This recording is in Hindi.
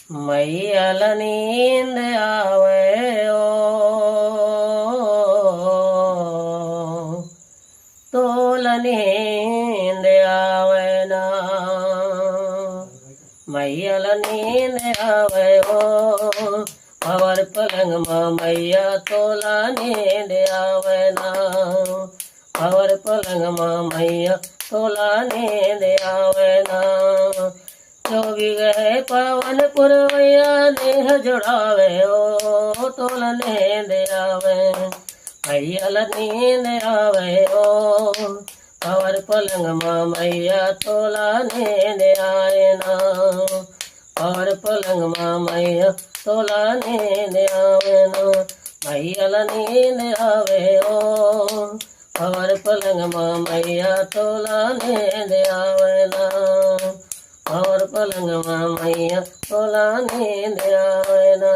मैयल नींद आवे ओ तोल नींद आवे ना। मैयल नींद आवे ओ भंवर पलंग मां मैया तोला नींद आवे ना। भंवर पलंग मां मैया तोला नींद आवे ना। जोगी गए पावन पुरवैया नेह जुड़ावे ओ तोल नींद आवे। मैयल नींद आवे ओ भंवर पलंग मां मैया तोला नींद आए ना। भंवर पलंग मां मैया तोला नींद आवे ना। मैयल नींद आवे ओ भंवर पलंग मां मैया तोला नींद आवे ना। भंवर पलंग मां मैया तोला नींद आवे ना।